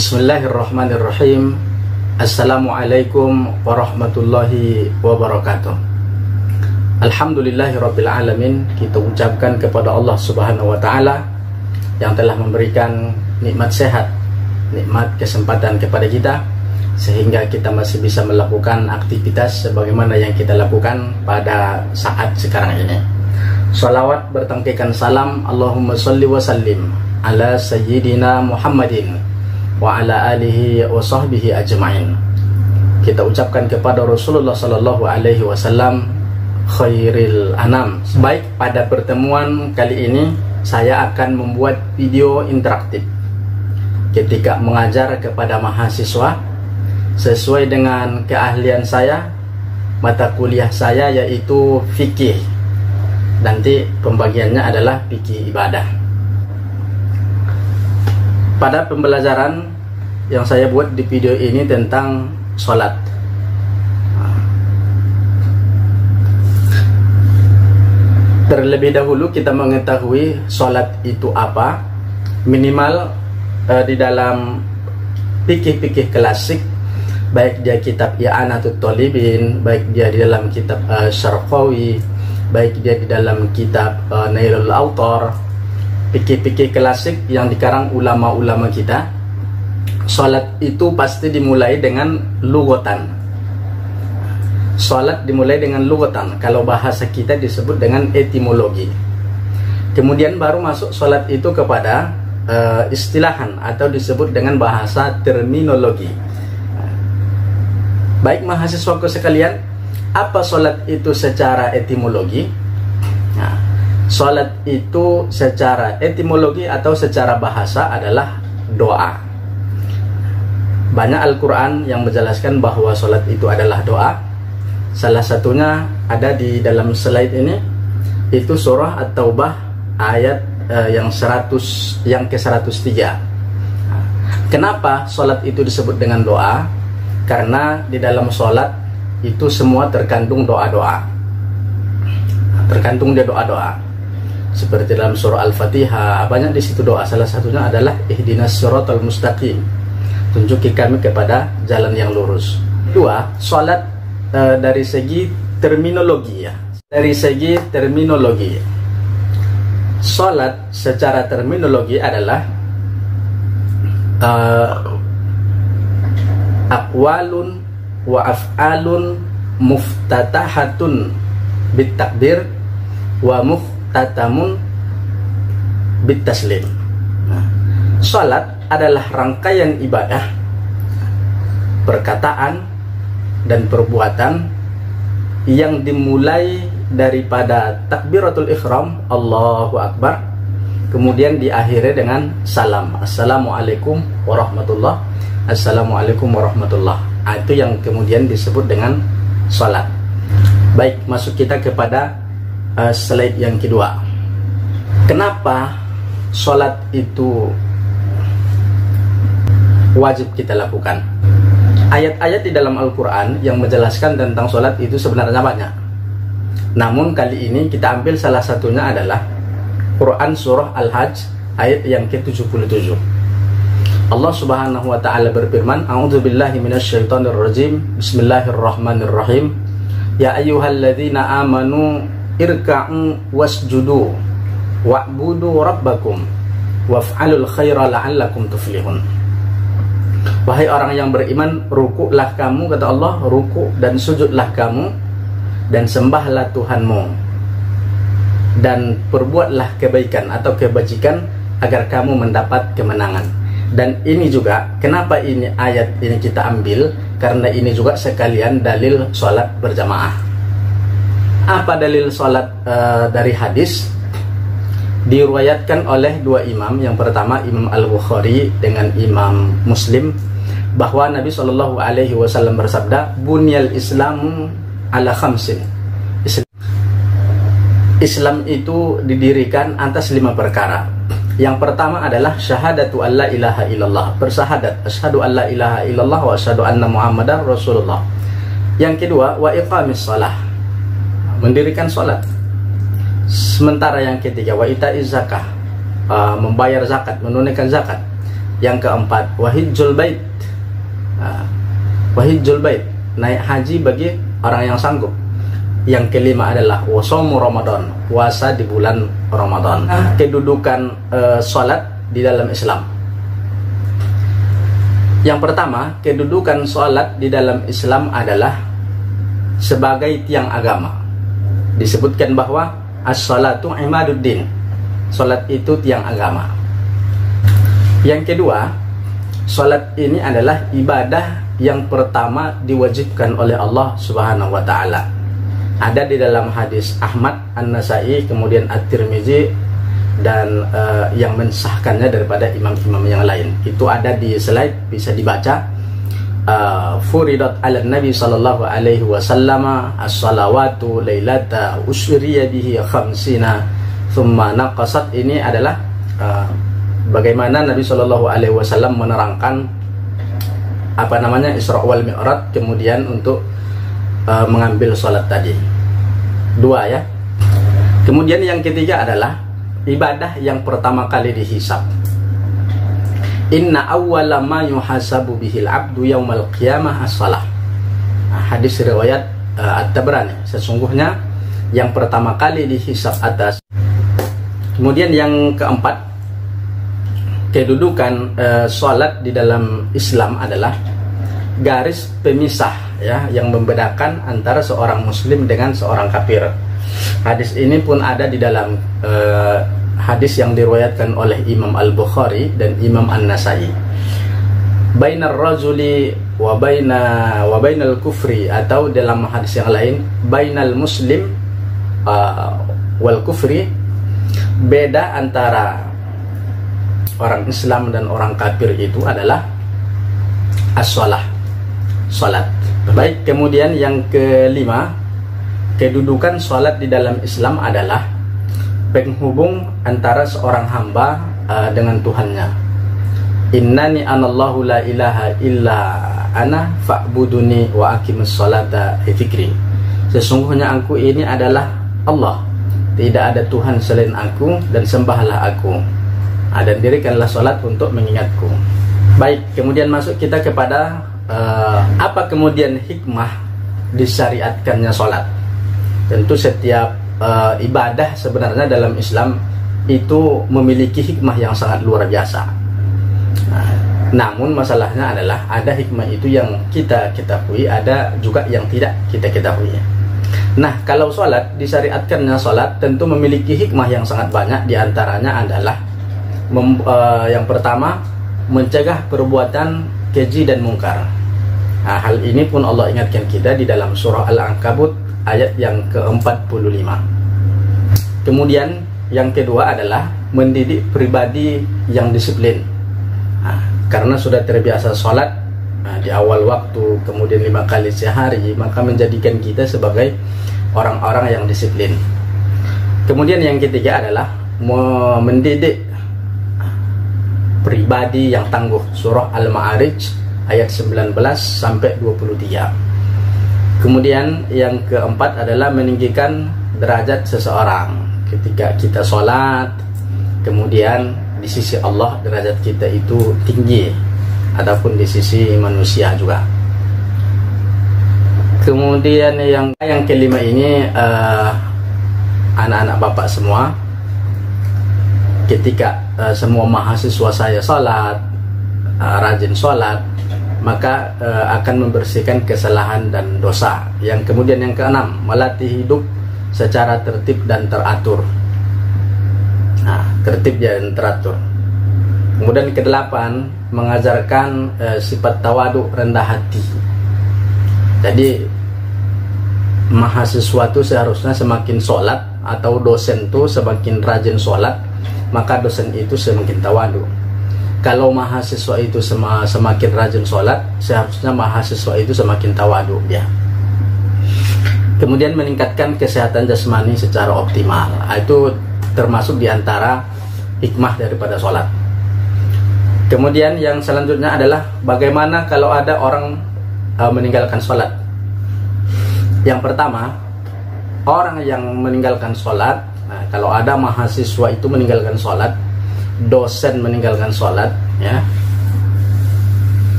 Bismillahirrahmanirrahim. Assalamualaikum warahmatullahi wabarakatuh. Alhamdulillahirrabbilalamin. Kita ucapkan kepada Allah subhanahu wa ta'ala yang telah memberikan nikmat sehat, nikmat kesempatan kepada kita, sehingga kita masih bisa melakukan aktivitas sebagaimana yang kita lakukan pada saat sekarang ini. Salawat bertangkikan salam, Allahumma salli wa sallim ala sayyidina Muhammadin wa ala alihi wa sahbihi ajma'in. Kita ucapkan kepada Rasulullah sallallahu alaihi wasallam khairil anam. Baik, pada pertemuan kali ini saya akan membuat video interaktif ketika mengajar kepada mahasiswa sesuai dengan keahlian saya. Mata kuliah saya yaitu fikih. Nanti pembagiannya adalah fikih ibadah. Pada pembelajaran yang saya buat di video ini tentang sholat, terlebih dahulu kita mengetahui sholat itu apa. Minimal di dalam fikih-fikih klasik, baik dia kitab I'anatut Thalibin, baik dia di dalam kitab Syarqawi, baik dia di dalam kitab Nailul Awtar, fikih-fikih klasik yang dikarang ulama-ulama kita, sholat itu pasti dimulai dengan lughatan. Sholat dimulai dengan lughatan, kalau bahasa kita disebut dengan etimologi. Kemudian baru masuk sholat itu kepada istilahan atau disebut dengan bahasa terminologi. Baik mahasiswaku sekalian, apa sholat itu secara etimologi? Nah, sholat itu secara etimologi atau secara bahasa adalah doa. Banyak Al-Quran yang menjelaskan bahwa sholat itu adalah doa. Salah satunya ada di dalam slide ini, itu surah At-Taubah ayat yang ke-103. Kenapa sholat itu disebut dengan doa? Karena di dalam sholat itu semua terkandung doa-doa. Terkandung dia doa-doa. Seperti dalam surah Al-Fatihah, banyak di situ doa. Salah satunya adalah ihdinas siratal mustaqim, tunjuki kami kepada jalan yang lurus. Dua, sholat dari segi terminologi ya. Dari segi terminologi, sholat secara terminologi adalah aqwalun wa af'alun muftatahatun bitakbir wa muftatamun bitaslim. Salat adalah rangkaian ibadah, perkataan dan perbuatan yang dimulai daripada takbiratul ihram, Allahu Akbar, kemudian diakhiri dengan salam, Assalamualaikum warahmatullah, Assalamualaikum warahmatullah. Itu yang kemudian disebut dengan salat. Baik, masuk kita kepada slide yang kedua. Kenapa sholat itu wajib kita lakukan? Ayat-ayat di dalam Al-Quran yang menjelaskan tentang sholat itu sebenarnya banyak. Namun kali ini kita ambil salah satunya adalah Quran surah Al-Hajj ayat yang ke-77. Allah subhanahu wa ta'ala berfirman, A'udzubillahi minasyaitonirrajim, Bismillahirrahmanirrahim. Ya ayyuhalladzina amanu irka'u wasjudu wa'budu rabbakum waf'alul khaira la'allakum tuflihun. Wahai orang yang beriman, rukuklah kamu, kata Allah, rukuk dan sujudlah kamu dan sembahlah Tuhanmu dan perbuatlah kebaikan atau kebajikan agar kamu mendapat kemenangan. Dan ini juga, kenapa ini ayat ini kita ambil? Karena ini juga sekalian dalil sholat berjamaah. Apa dalil sholat dari hadis? Diriwayatkan oleh dua imam. Yang pertama Imam Al-Bukhari dengan Imam Muslim, bahwa Nabi Shallallahu Alaihi Wasallam bersabda, Bunyal Islamu ala khamsin. Islam itu didirikan atas 5 perkara. Yang pertama adalah syahadatu alla ilaha illallah, bersahadat asyhadu alla ilaha illallah wa asyhadu anna muhammadar rasulullah. Yang kedua wa iqamis shalah, mendirikan salat. Sementara yang ketiga wa ita'iz zakah, membayar zakat, menunaikan zakat. Yang keempat, wahijjul bait. Wahijjul bait, naik haji bagi orang yang sanggup. Yang kelima adalah wasomu Ramadan, puasa di bulan Ramadan. Kedudukan sholat di dalam Islam. Yang pertama, kedudukan sholat di dalam Islam adalah sebagai tiang agama. Disebutkan bahwa as-sholatu imaduddin, sholat itu tiang agama. Yang kedua, sholat ini adalah ibadah yang pertama diwajibkan oleh Allah Subhanahu wa Ta'ala. Ada di dalam hadis Ahmad, An-Nasai, kemudian At-Tirmizi, dan yang mensahkannya daripada imam-imam yang lain. Itu ada di slide, bisa dibaca. Furidat ala Nabi sallallahu alaihi wasallam as-salawatu lailata usriya bihi khamsina thumma naqasat. Ini adalah bagaimana Nabi sallallahu alaihi wasallam menerangkan Isra wal Mi'raj, kemudian untuk mengambil sholat tadi. Dua ya. Kemudian yang ketiga adalah ibadah yang pertama kali dihisab. Inna awwala ma yuhasabu bihil abdu yaumal qiyamah as-salah. Hadis riwayat At-Tabrani. Sesungguhnya yang pertama kali dihisab atas. Kemudian yang keempat, kedudukan sholat di dalam Islam adalah garis pemisah ya, yang membedakan antara seorang muslim dengan seorang kafir. Hadis ini pun ada di dalam hadis yang diriwayatkan oleh Imam Al-Bukhari dan Imam An-Nasai. Bainar rajuli wa bainal kufri, atau dalam hadis yang lain bainal muslim wal kufri, beda antara orang Islam dan orang kafir itu adalah as-shalah, salat. Baik, kemudian yang kelima, kedudukan salat di dalam Islam adalah penghubung antara seorang hamba dengan Tuhannya. Innani anallahu la ilaha illa ana fa'buduni wa aqimus salata li dzikri. Sesungguhnya aku ini adalah Allah, tidak ada Tuhan selain aku, dan sembahlah aku, dan dirikanlah salat untuk mengingatku. Baik, kemudian masuk kita kepada apa kemudian hikmah disyariatkannya salat. Tentu setiap ibadah sebenarnya dalam Islam itu memiliki hikmah yang sangat luar biasa. Namun masalahnya adalah ada hikmah itu yang kita ketahui, ada juga yang tidak kita ketahui. Nah, kalau sholat, disyariatkannya sholat tentu memiliki hikmah yang sangat banyak. Di antaranya adalah yang pertama, mencegah perbuatan keji dan mungkar. Hal ini pun Allah ingatkan kita di dalam surah Al-Ankabut ayat yang ke-45. Kemudian yang kedua adalah mendidik pribadi yang disiplin. Karena sudah terbiasa sholat di awal waktu, kemudian 5 kali sehari, maka menjadikan kita sebagai orang-orang yang disiplin. Kemudian yang ketiga adalah mendidik pribadi yang tangguh. Surah Al-Ma'arij ayat 19 sampai 23. Kemudian yang keempat adalah meninggikan derajat seseorang ketika kita sholat. Kemudian di sisi Allah derajat kita itu tinggi, ataupun di sisi manusia juga. Kemudian yang kelima ini, anak-anak bapak semua, ketika semua mahasiswa saya sholat, rajin sholat, maka akan membersihkan kesalahan dan dosa. Yang kemudian yang keenam, melatih hidup secara tertib dan teratur. Tertib dan teratur. Kemudian kedelapan, mengajarkan sifat tawadu, rendah hati. Jadi mahasiswa itu seharusnya semakin sholat, atau dosen itu semakin rajin sholat, maka dosen itu semakin tawadu. Kalau mahasiswa itu semakin rajin sholat, seharusnya mahasiswa itu semakin tawadu ya. Kemudian meningkatkan kesehatan jasmani secara optimal. Itu termasuk diantara hikmah daripada sholat. Kemudian yang selanjutnya adalah bagaimana kalau ada orang meninggalkan sholat. Yang pertama, orang yang meninggalkan sholat, kalau ada mahasiswa itu meninggalkan sholat, dosen meninggalkan sholat ya,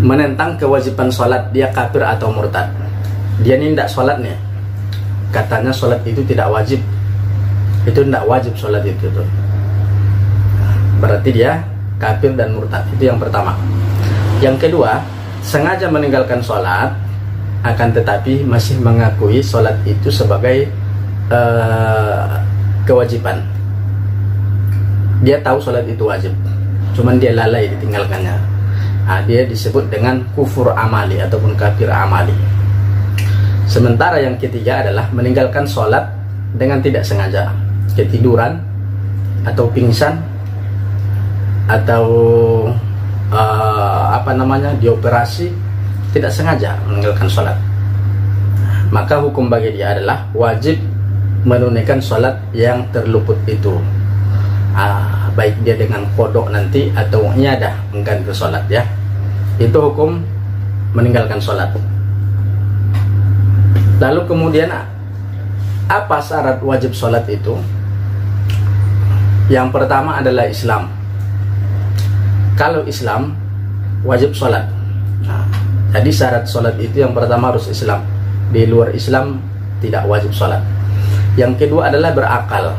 menentang kewajiban sholat, dia kafir atau murtad. Dia ini tidak sholat nih, katanya sholat itu tidak wajib, itu tidak wajib sholat itu tuh. Berarti dia kafir dan murtad. Itu yang pertama. Yang kedua, sengaja meninggalkan sholat akan tetapi masih mengakui sholat itu sebagai kewajiban. Dia tahu sholat itu wajib, cuman dia lalai ditinggalkannya. Dia disebut dengan kufur amali ataupun kafir amali. Sementara yang ketiga adalah meninggalkan sholat dengan tidak sengaja, ketiduran atau pingsan atau dioperasi, tidak sengaja meninggalkan sholat. Maka hukum bagi dia adalah wajib menunaikan sholat yang terluput itu, baik dia dengan kodok nanti atau nyadah mengganti sholat ya. Itu hukum meninggalkan sholat. Lalu kemudian apa syarat wajib sholat itu? Yang pertama adalah Islam. Kalau Islam wajib sholat. Jadi syarat sholat itu yang pertama harus Islam. Di luar Islam tidak wajib sholat. Yang kedua adalah berakal.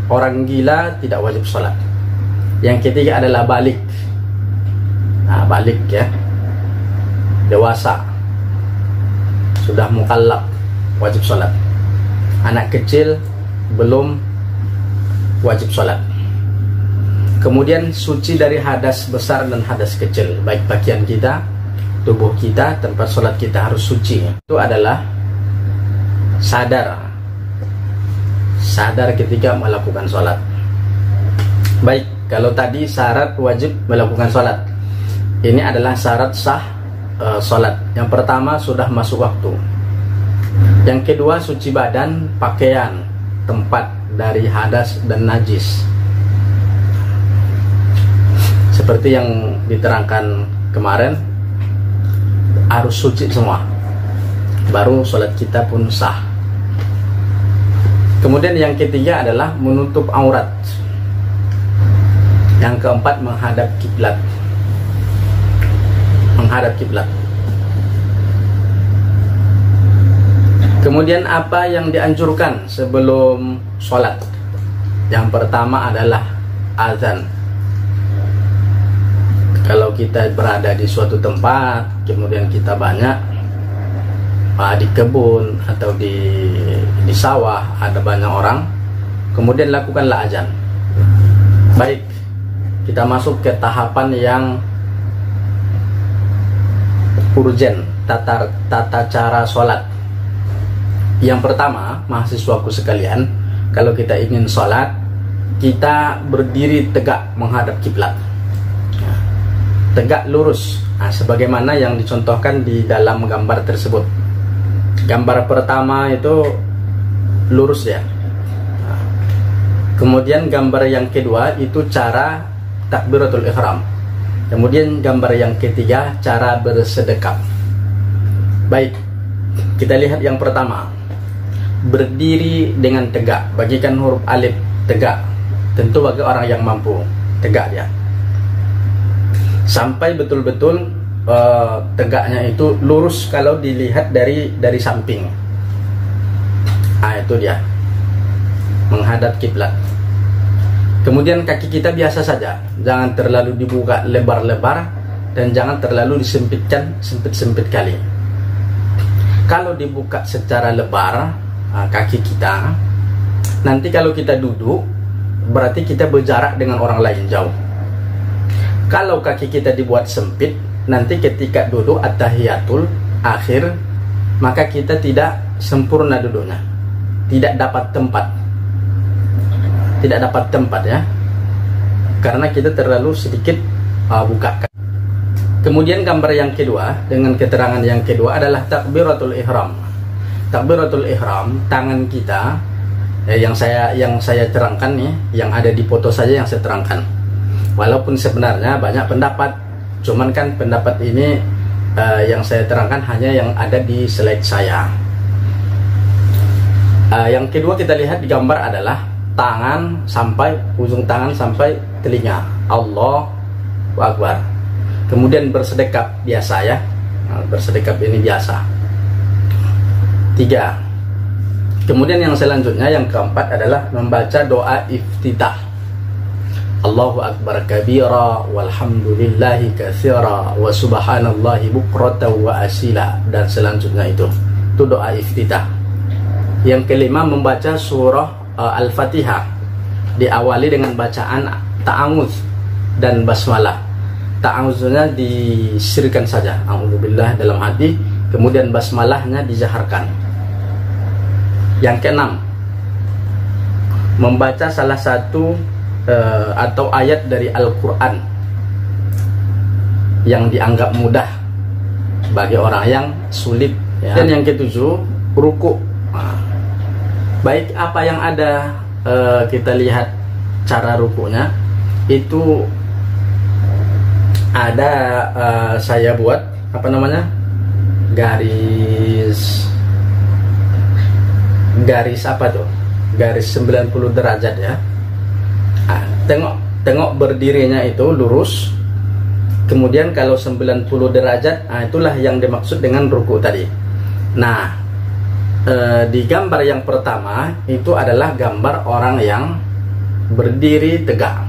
Orang gila tidak wajib sholat. Yang ketiga adalah balik. Balik ya, dewasa, sudah mukallaf, wajib sholat. Anak kecil belum wajib sholat. Kemudian suci dari hadas besar dan hadas kecil, baik pakaian kita, tubuh kita, tempat sholat kita harus suci. Itu adalah sadar ketika melakukan sholat. Baik, kalau tadi syarat wajib melakukan sholat, ini adalah syarat sah sholat. Yang pertama sudah masuk waktu. Yang kedua suci badan, pakaian, tempat dari hadas dan najis. Seperti yang diterangkan kemarin, harus suci semua, baru sholat kita pun sah. Kemudian yang ketiga adalah menutup aurat. Yang keempat menghadap kiblat. Menghadap kiblat. Kemudian apa yang dianjurkan sebelum sholat? Yang pertama adalah azan. Kalau kita berada di suatu tempat, kemudian kita banyak di kebun atau di sawah, ada banyak orang, kemudian lakukanlah azan. Baik, kita masuk ke tahapan yang urgen, tata cara sholat. Yang pertama, mahasiswaku sekalian, kalau kita ingin sholat, kita berdiri tegak menghadap kiblat, tegak lurus, sebagaimana yang dicontohkan di dalam gambar tersebut. Gambar pertama itu lurus ya. Kemudian gambar yang kedua itu cara takbiratul ihram. Kemudian gambar yang ketiga cara bersedekap. Baik, kita lihat yang pertama, berdiri dengan tegak, bagikan huruf alif tegak. Tentu bagi orang yang mampu, tegak dia sampai betul-betul tegaknya itu lurus kalau dilihat dari samping. Itu dia, menghadap kiblat. Kemudian kaki kita biasa saja, jangan terlalu dibuka lebar-lebar dan jangan terlalu disempitkan sempit-sempit kali. Kalau dibuka secara lebar kaki kita, nanti kalau kita duduk berarti kita berjarak dengan orang lain jauh. Kalau kaki kita dibuat sempit, nanti ketika duduk at-tahiyatul akhir, maka kita tidak sempurna duduknya, tidak dapat tempat ya, karena kita terlalu sedikit buka. Kemudian gambar yang kedua dengan keterangan yang kedua adalah takbiratul ihram. Takbiratul ihram, tangan kita yang saya terangkan nih, yang ada di foto saja yang saya terangkan. Walaupun sebenarnya banyak pendapat, cuman kan pendapat ini yang saya terangkan hanya yang ada di slide saya. Yang kedua kita lihat di gambar adalah ujung tangan sampai telinga. Allahu Akbar. kemudian bersedekap biasa ya. Bersedekap ini biasa. 3. Kemudian yang selanjutnya, yang keempat adalah membaca doa iftitah. Allahu akbar kabira walhamdulillahi katsira wa subhanallahi bukratan wa asila, dan selanjutnya itu doa iftitah. Yang kelima, membaca surah Al-Fatihah diawali dengan bacaan ta'awudz dan basmalah. Ta'awudznya disirkan saja, a'udzubillah dalam hati, kemudian basmalahnya dijaharkan. Yang keenam, membaca salah satu atau ayat dari Al-Quran yang dianggap mudah bagi orang yang sulit ya. Dan yang ketujuh, ruku. Baik apa yang ada, kita lihat cara rukunya itu ada, saya buat garis apa tuh, garis 90 derajat ya. Tengok berdirinya itu lurus, kemudian kalau 90 derajat, itulah yang dimaksud dengan ruku tadi. Nah, di gambar yang pertama itu adalah gambar orang yang berdiri tegak.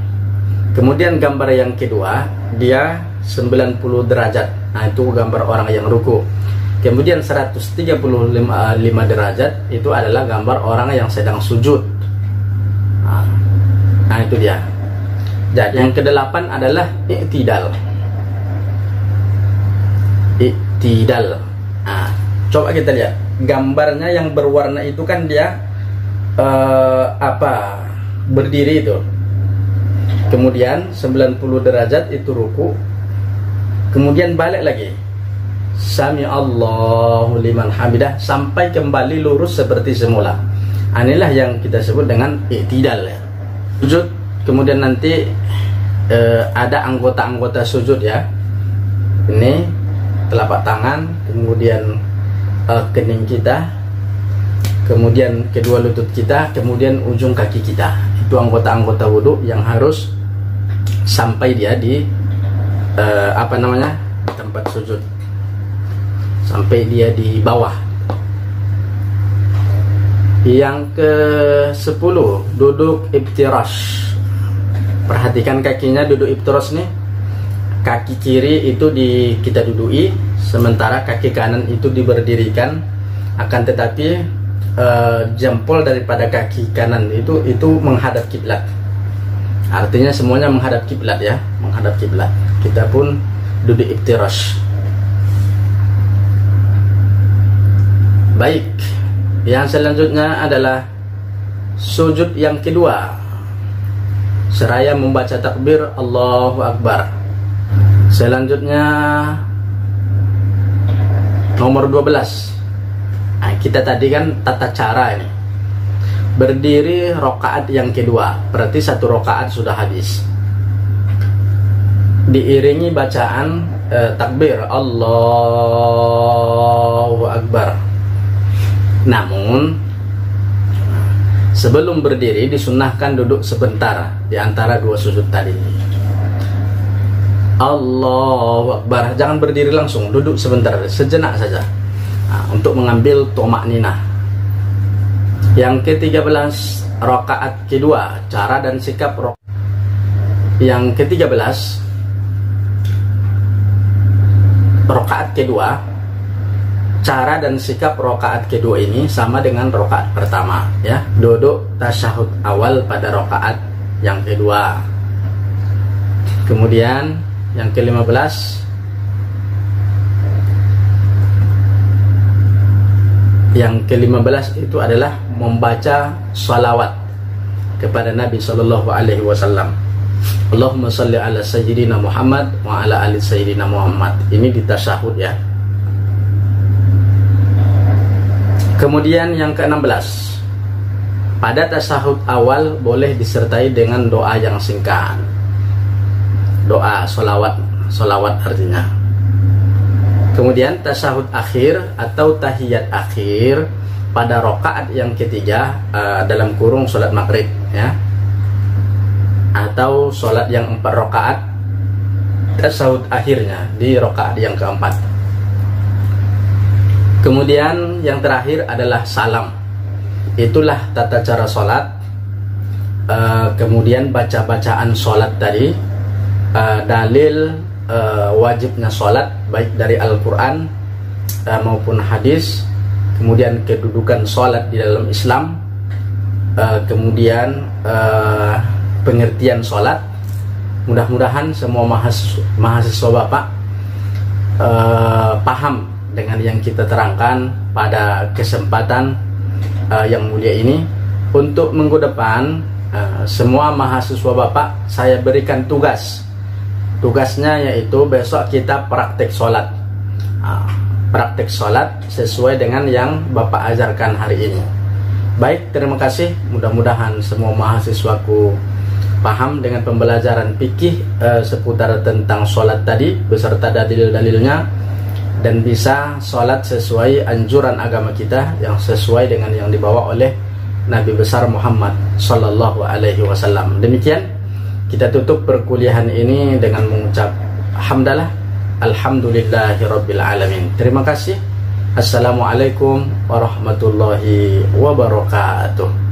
Kemudian gambar yang kedua, dia 90 derajat. Nah, itu gambar orang yang ruku. Kemudian 135 derajat itu adalah gambar orang yang sedang sujud. Nah, itu dia. Jadi yang kedelapan adalah i'tidal. I'tidal. Nah, coba kita lihat gambarnya yang berwarna itu kan dia berdiri itu. Kemudian 90 derajat itu ruku. Kemudian balik lagi. Sami Allahu liman hamidah, sampai kembali lurus seperti semula. Inilah yang kita sebut dengan i'tidal ya. Sujud, kemudian nanti ada anggota-anggota sujud ya. Ini telapak tangan, kemudian kening kita, kemudian kedua lutut kita, kemudian ujung kaki kita. Itu anggota-anggota wudhu yang harus sampai dia di tempat sujud, sampai dia di bawah. Yang ke-10, duduk iftirash. Perhatikan kakinya duduk iftirash nih. Kaki kiri itu kita duduki, sementara kaki kanan itu diberdirikan. Akan tetapi jempol daripada kaki kanan itu menghadap kiblat. Artinya semuanya menghadap kiblat ya, menghadap kiblat. Kita pun duduk iftirash. Baik, yang selanjutnya adalah sujud yang kedua. Seraya membaca takbir Allahu Akbar. Selanjutnya nomor 12. Nah, kita tadi kan tata cara ini. Berdiri rokaat yang kedua, berarti satu rokaat sudah habis. Diiringi bacaan takbir Allahu Akbar. Namun sebelum berdiri disunnahkan duduk sebentar di antara dua sujud tadi. Allahu Akbar, jangan berdiri langsung, duduk sebentar, sejenak saja, untuk mengambil tumakninah. Yang ke-13, rakaat kedua, cara dan sikap yang ke-13, rakaat kedua, cara dan sikap rakaat kedua ini sama dengan rakaat pertama ya. Duduk tasyahud awal pada rakaat yang kedua. Kemudian yang ke-15, itu adalah membaca salawat kepada Nabi Shallallahu Alaihi Wasallam. Allahumma salli ala sayyidina Muhammad wa ala ali sayyidina Muhammad. Ini di tasyahud ya. Kemudian yang ke-16, pada tasyahud awal boleh disertai dengan doa yang singkat. Doa solawat artinya. Kemudian tasyahud akhir atau tahiyat akhir pada rakaat yang ketiga, dalam kurung sholat maghrib ya, atau sholat yang 4 rakaat tasyahud akhirnya di rakaat yang keempat. Kemudian yang terakhir adalah salam. Itulah tata cara sholat. Kemudian baca-bacaan sholat tadi, dalil wajibnya sholat baik dari Al-Quran maupun hadis. Kemudian kedudukan sholat di dalam Islam, kemudian pengertian sholat. Mudah-mudahan semua mahasiswa Bapak paham dengan yang kita terangkan pada kesempatan yang mulia ini. Untuk minggu depan, semua mahasiswa Bapak saya berikan tugasnya yaitu besok kita praktek sholat. Praktek sholat sesuai dengan yang Bapak ajarkan hari ini. Baik, terima kasih. Mudah-mudahan semua mahasiswaku paham dengan pembelajaran fikih seputar tentang sholat tadi beserta dalil-dalilnya, dan bisa sholat sesuai anjuran agama kita yang sesuai dengan yang dibawa oleh Nabi besar Muhammad Sallallahu Alaihi Wasallam. Demikian kita tutup perkuliahan ini dengan mengucap hamdalah. Alhamdulillahirabbil alamin. Terima kasih. Assalamualaikum warahmatullahi wabarakatuh.